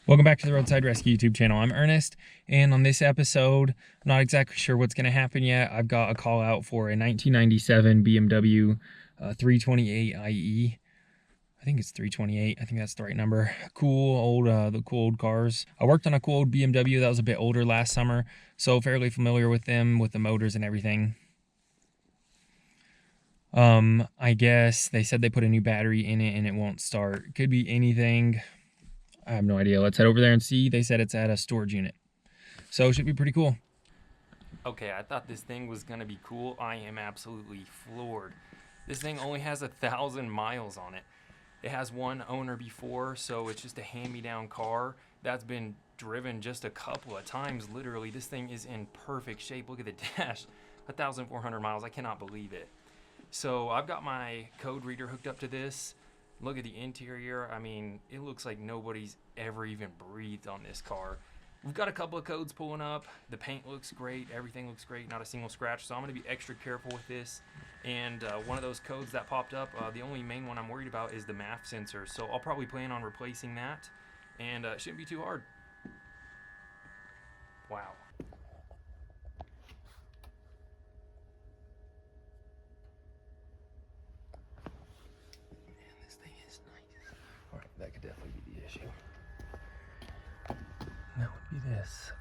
Welcome back to the Roadside Rescue YouTube channel. I'm Ernest, and on this episode, I'm not exactly sure what's going to happen yet. I've got a call out for a 1997 BMW 328IE. I think it's 328. I think that's the right number. Cool old, the cool old cars. I worked on a cool old BMW that was a bit older last summer, so fairly familiar with them, with the motors and everything. I guess they said they put a new battery in it and it won't start. Could be anything. I have no idea. Let's head over there and see. They said it's at a storage unit, so it should be pretty cool. Okay, I thought this thing was gonna be cool. I am absolutely floored. This thing only has 1,000 miles on it. It has one owner before, so it's just a hand-me-down car that's been driven just a couple of times. Literally, this thing is in perfect shape. Look at the dash, 1,400 miles. I cannot believe it. So I've got my code reader hooked up to this. Look at the interior. I mean, it looks like nobody's ever even breathed on this car. We've got a couple of codes pulling up. The paint looks great. Everything looks great. Not a single scratch. So I'm going to be extra careful with this. And one of those codes that popped up, the only main one I'm worried about is the MAF sensor. So I'll probably plan on replacing that. And it shouldn't be too hard. Wow. That could definitely be the issue. That would be this.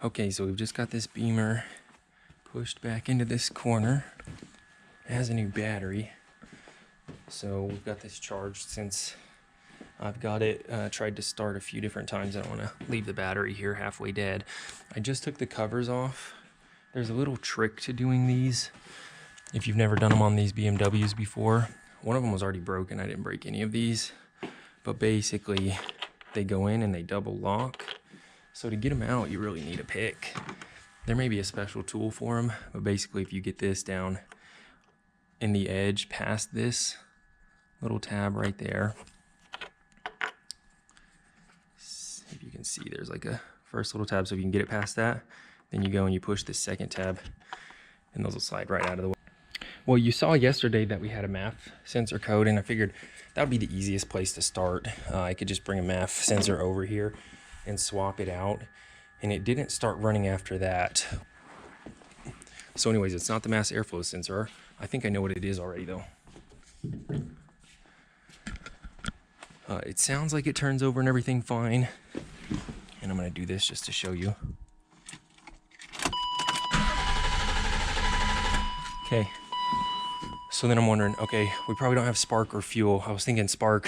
Okay, so we've just got this Beamer pushed back into this corner. It has a new battery. So we've got this charged since I've got it. Tried to start a few different times. I don't want to leave the battery here halfway dead. I just took the covers off. There's a little trick to doing these. If you've never done them on these BMWs before, one of them was already broken. I didn't break any of these. But basically, they go in and they double lock. So to get them out, you really need a pick. There may be a special tool for them, but basically if you get this down in the edge past this little tab right there, if you can see, there's like a first little tab, so if you can get it past that, then you go and you push the second tab, and those will slide right out of the way. Well, you saw yesterday that we had a MAF sensor code, and I figured that would be the easiest place to start. I could just bring a MAF sensor over here and swap it out, and it didn't start running after that. So anyways, it's not the mass airflow sensor. I think I know what it is already though. It sounds like it turns over and everything fine, and I'm going to do this just to show you. Okay, so then I'm wondering, okay, we probably don't have spark or fuel. I was thinking spark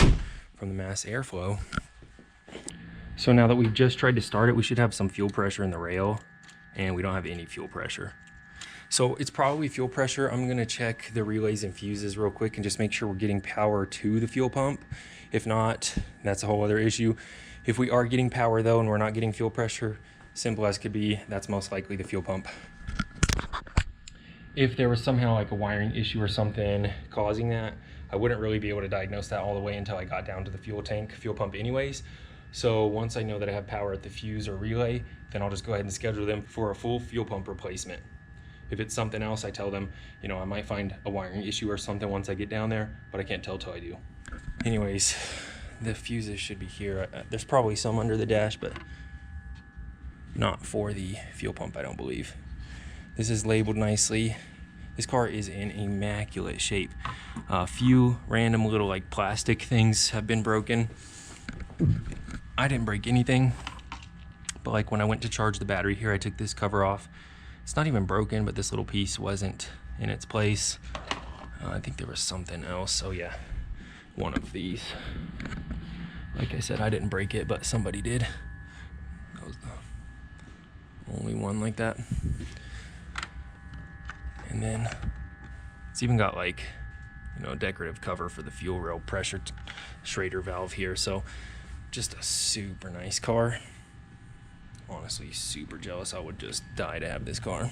from the mass airflow. So now that we've just tried to start it, we should have some fuel pressure in the rail, and we don't have any fuel pressure. So it's probably fuel pressure. I'm gonna check the relays and fuses real quick and just make sure we're getting power to the fuel pump. If not, that's a whole other issue. If we are getting power though, and we're not getting fuel pressure, simple as could be, that's most likely the fuel pump. If there was somehow like a wiring issue or something causing that, I wouldn't really be able to diagnose that all the way until I got down to the fuel pump anyways. So once I know that I have power at the fuse or relay, then I'll just go ahead and schedule them for a full fuel pump replacement. If it's something else, I tell them, you know, I might find a wiring issue or something once I get down there, but I can't tell till I do. Anyways, the fuses should be here. There's probably some under the dash, but not for the fuel pump, I don't believe. This is labeled nicely. This car is in immaculate shape. A few random little like plastic things have been broken. I didn't break anything, but like when I went to charge the battery here, I took this cover off. It's not even broken, but this little piece wasn't in its place. I think there was something else. So yeah, one of these. Like I said, I didn't break it, but somebody did. That was the only one like that. And then it's even got like, you know, a decorative cover for the fuel rail pressure Schrader valve here. So just a super nice car. Honestly, super jealous. I would just die to have this car.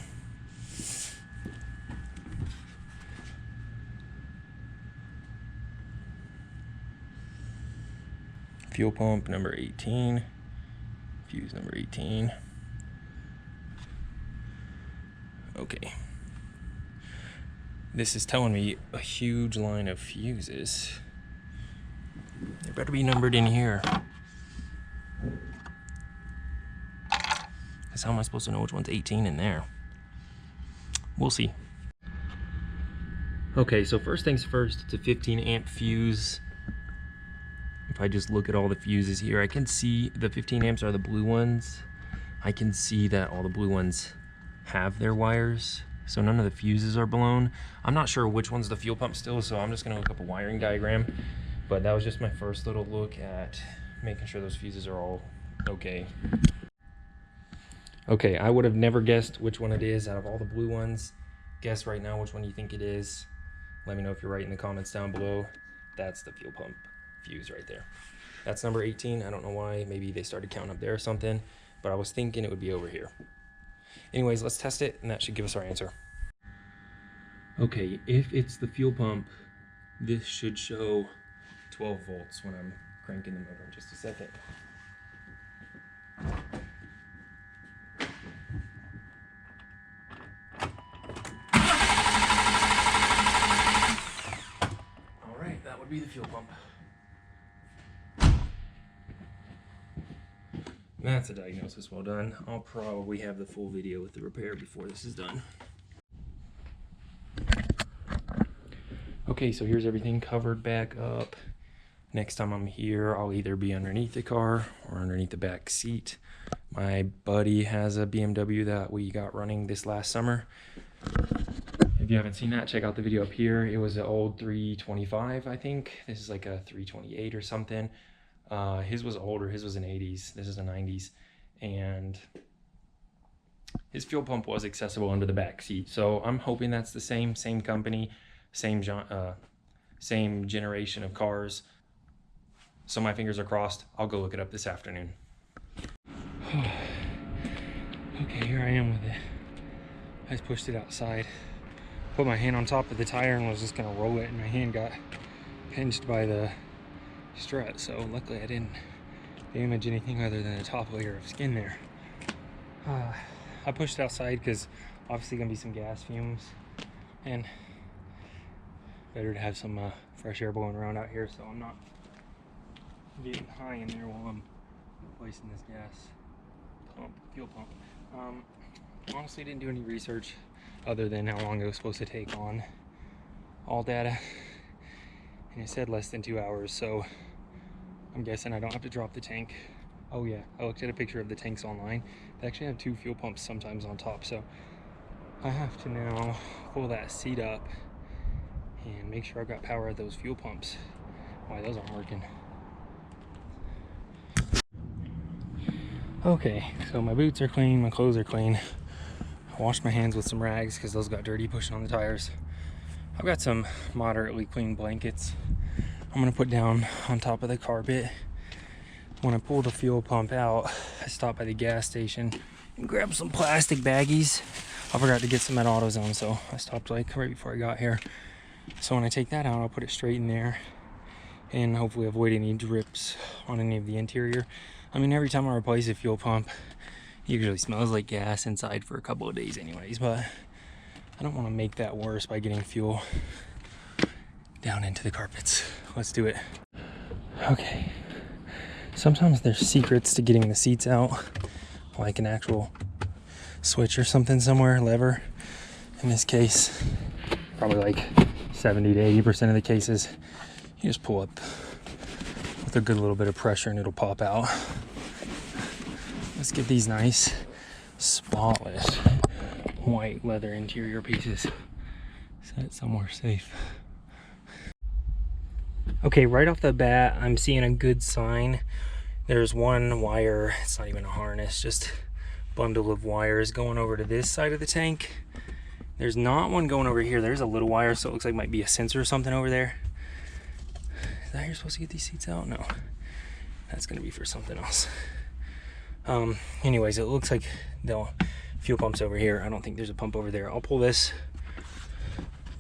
fuel pump number 18, fuse number 18. Okay. This is telling me a huge line of fuses. They better be numbered in here. Because how am I supposed to know which one's 18 in there? We'll see. Okay, so first things first, it's a 15 amp fuse. If I just look at all the fuses here, I can see the 15 amps are the blue ones. I can see that all the blue ones have their wires, so none of the fuses are blown. I'm not sure which one's the fuel pump still, so I'm just gonna look up a wiring diagram. But that was just my first little look at making sure those fuses are all okay. Okay, I would have never guessed which one it is out of all the blue ones. Guess right now which one you think it is. Let me know if you're right in the comments down below. That's the fuel pump fuse right there. That's number 18. I don't know why. Maybe they started counting up there or something, but I was thinking it would be over here. Anyways, let's test it, and that should give us our answer. Okay, if it's the fuel pump, this should show 12 volts when I'm cranking the motor in just a second. All right, that would be the fuel pump. That's a diagnosis well done. I'll probably have the full video with the repair before this is done. Okay, so here's everything covered back up. Next time I'm here, I'll either be underneath the car or underneath the back seat. My buddy has a BMW that we got running this last summer. If you haven't seen that, check out the video up here. It was an old 325, I think. This is like a 328 or something. His was older, his was an 80s, this is a 90s, and his fuel pump was accessible under the back seat. So I'm hoping that's the same company, same generation of cars. So my fingers are crossed. I'll go look it up this afternoon. Okay, here I am with it. I just pushed it outside, put my hand on top of the tire and was just gonna roll it, and my hand got pinched by the strut, so luckily I didn't damage anything other than the top layer of skin there. I pushed it outside because obviously gonna be some gas fumes, and better to have some fresh air blowing around out here so I'm not getting high in there while I'm replacing this fuel pump. Honestly didn't do any research other than how long it was supposed to take on all data, and it said less than 2 hours, so I'm guessing I don't have to drop the tank. Oh yeah, I looked at a picture of the tanks online. They actually have 2 fuel pumps sometimes on top, so I have to now pull that seat up and make sure I've got power at those fuel pumps. Why those aren't working. Okay, so my boots are clean, my clothes are clean. I washed my hands with some rags because those got dirty pushing on the tires. I've got some moderately clean blankets I'm gonna put down on top of the carpet. When I pull the fuel pump out, I stopped by the gas station and grabbed some plastic baggies. I forgot to get some at AutoZone, so I stopped like right before I got here. So when I take that out, I'll put it straight in there and hopefully avoid any drips on any of the interior. I mean, every time I replace a fuel pump, it usually smells like gas inside for a couple of days anyways, but I don't want to make that worse by getting fuel down into the carpets. Let's do it. Okay. Sometimes there's secrets to getting the seats out, like an actual switch or something somewhere, lever. In this case, probably like 70 to 80% of the cases, you just pull up with a good little bit of pressure and it'll pop out. Let's get these nice, spotless, white leather interior pieces set somewhere safe. Okay, right off the bat, I'm seeing a good sign. There's one wire, it's not even a harness, just a bundle of wires going over to this side of the tank. There's not one going over here. There's a little wire, so it looks like it might be a sensor or something over there. Is that how you're supposed to get these seats out? No, that's gonna be for something else. Anyways, it looks like the fuel pump's over here. I don't think there's a pump over there. I'll pull this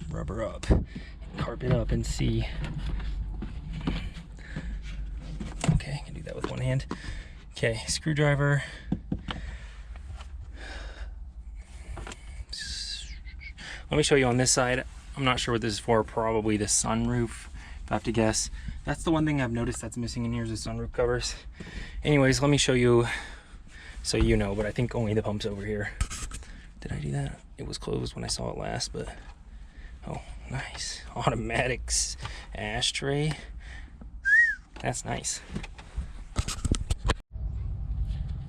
rubber up, carpet up, and see. Okay, I can that with one hand. Okay, screwdriver. Let me show you on this side. I'm not sure what this is for, probably the sunroof, if I have to guess. That's the one thing I've noticed that's missing in here is the sunroof covers. Anyways, let me show you so you know, but I think only the pump's over here. Did I do that? It was closed when I saw it last, but oh, nice. Automatic ashtray. That's nice.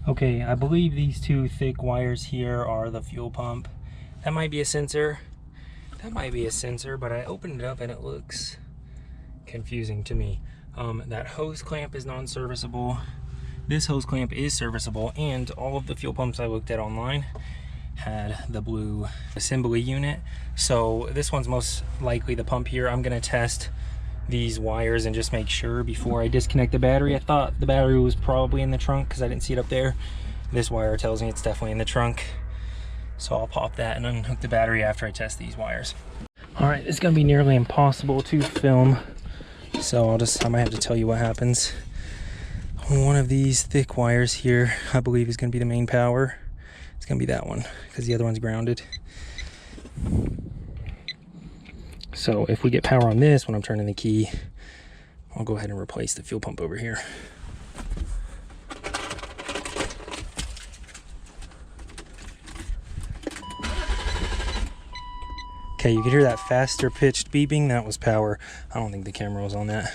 Okay, I believe these two thick wires here are the fuel pump. That might be a sensor. That might be a sensor, but I opened it up and it looks confusing to me. That hose clamp is non-serviceable. This hose clamp is serviceable, and all of the fuel pumps I looked at online had the blue assembly unit. So this one's most likely the pump here. I'm gonna test these wires and just make sure before I disconnect the battery. I thought the battery was probably in the trunk because I didn't see it up there. This wire tells me it's definitely in the trunk. So I'll pop that and unhook the battery after I test these wires. All right, it's gonna be nearly impossible to film, so I might have to tell you what happens. One of these thick wires here, I believe, is gonna be the main power. It's gonna be that one because the other one's grounded. So if we get power on this when I'm turning the key, I'll go ahead and replace the fuel pump over here. Okay, you can hear that faster pitched beeping. That was power. I don't think the camera was on that.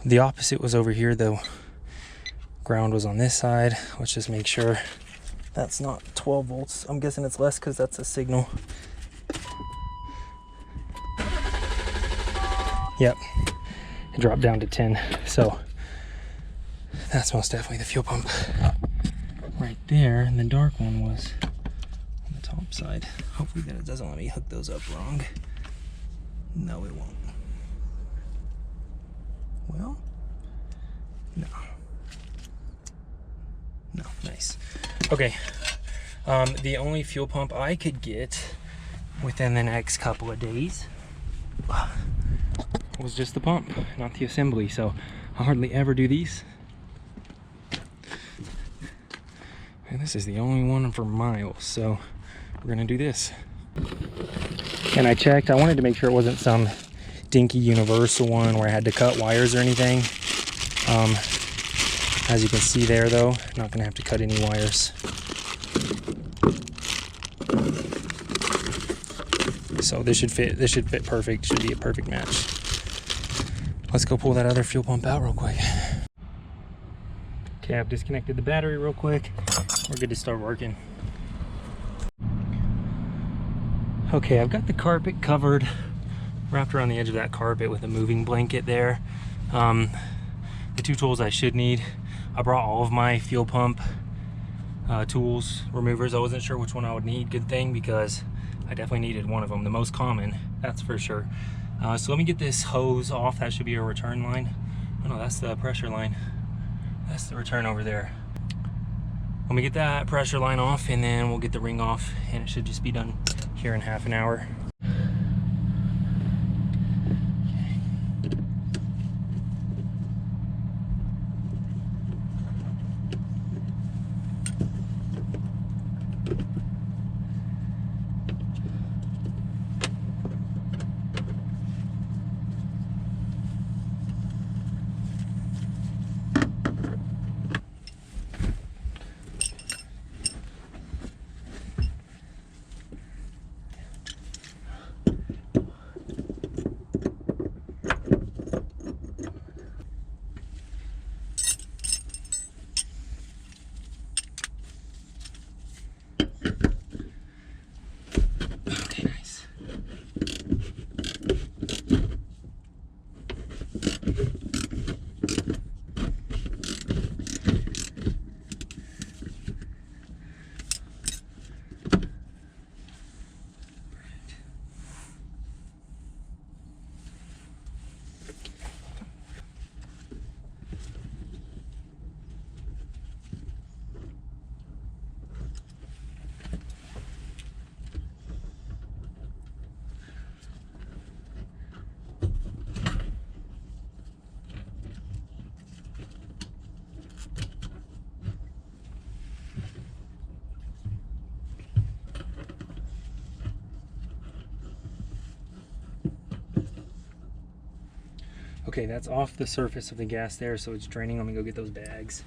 The opposite was over here though. Ground was on this side. Let's just make sure that's not 12 volts. I'm guessing it's less because that's a signal. Yep, it dropped down to 10. So that's most definitely the fuel pump right there. And the dark one was on the top side. Hopefully that it doesn't let me hook those up wrong. No, it won't. Well, no. No, nice. Okay, the only fuel pump I could get within the next couple of days was just the pump, not the assembly. So I hardly ever do these. And this is the only one for miles, so we're gonna do this. And I checked, I wanted to make sure it wasn't some dinky universal one where I had to cut wires or anything. As you can see there though, not gonna have to cut any wires. So this should fit perfect, should be a perfect match. Let's go pull that other fuel pump out real quick. Okay, I've disconnected the battery real quick. We're good to start working. Okay, I've got the carpet covered, wrapped around the edge of that carpet with a moving blanket there. The two tools I should need, I brought all of my fuel pump tools, removers. I wasn't sure which one I would need. Good thing, because I definitely needed one of them, the most common, that's for sure. So let me get this hose off. That should be a return line. Oh no, that's the pressure line. That's the return over there. Let me get that pressure line off, and then we'll get the ring off, and it should just be done here in half an hour. Okay, that's off the surface of the gas there, so it's draining. Let me go get those bags.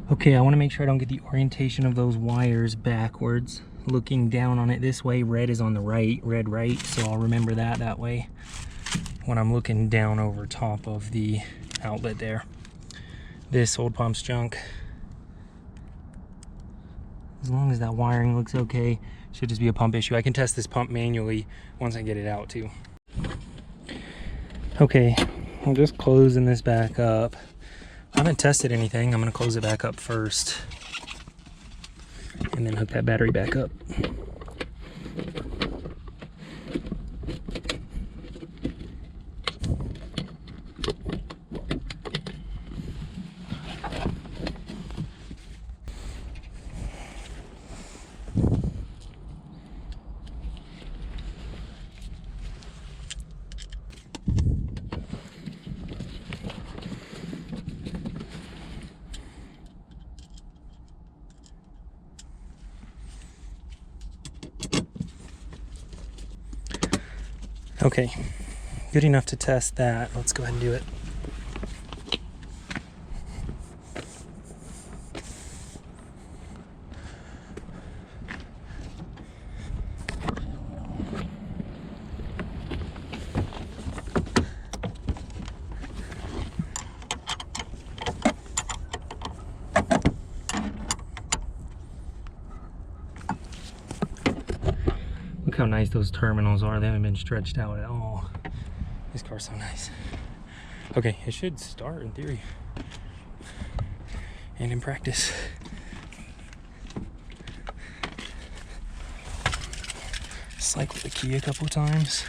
Okay, I want to make sure I don't get the orientation of those wires backwards. Looking down on it this way, red is on the right, red right, so I'll remember that way when I'm looking down over top of the outlet there. This old pump's junk. As long as that wiring looks okay, should just be a pump issue. I can test this pump manually once I get it out too. Okay, I'm just closing this back up. I haven't tested anything. I'm going to close it back up first and then hook that battery back up. Okay, good enough to test that. Let's go ahead and do it. Look how nice those terminals are. They haven't been stretched out at all. This car's so nice. Okay, it should start in theory and in practice. Cycled the key a couple times.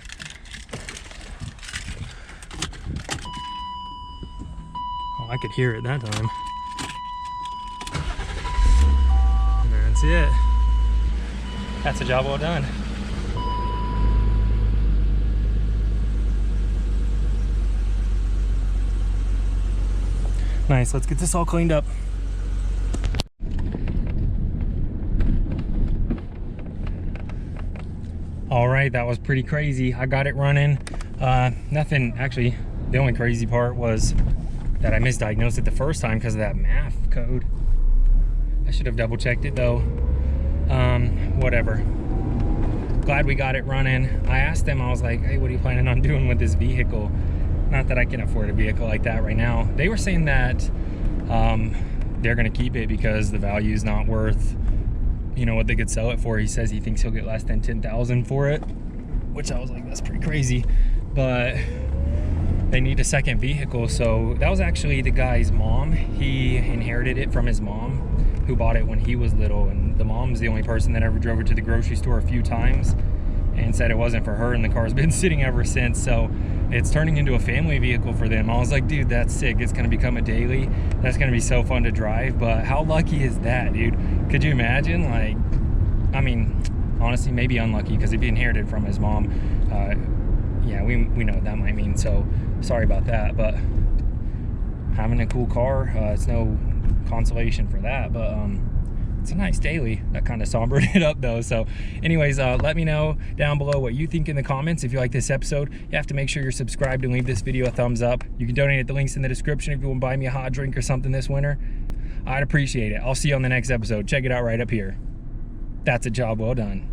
Oh, I could hear it that time. And that's it. That's a job well done. Nice, let's get this all cleaned up. All right, that was pretty crazy. I got it running. Nothing, actually, the only crazy part was that I misdiagnosed it the first time because of that math code. I should have double checked it though. Whatever. Glad we got it running. I asked them, I was like, hey, what are you planning on doing with this vehicle? Not that I can afford a vehicle like that right now. They were saying that they're gonna keep it because the value is not worth, you know, what they could sell it for. He says he thinks he'll get less than 10,000 for it, which I was like, that's pretty crazy. But they need a second vehicle. So that was actually the guy's mom. He inherited it from his mom, who bought it when he was little, and the mom's the only person that ever drove it to the grocery store a few times and said it wasn't for her, and the car's been sitting ever since. So it's turning into a family vehicle for them. I was like, dude, that's sick. It's gonna become a daily. That's gonna be so fun to drive. But how lucky is that, dude? Could you imagine? Like, I mean, honestly, maybe unlucky, because if he inherited from his mom, yeah, we know what that might mean. So sorry about that, but having a cool car, it's no consolation for that, but it's a nice daily. That kind of sombered it up though. So anyways, let me know down below what you think in the comments. If you like this episode, you have to make sure you're subscribed and leave this video a thumbs up. You can donate at the links in the description if you want to buy me a hot drink or something this winter. I'd appreciate it. I'll see you on the next episode. Check it out right up here. That's a job well done.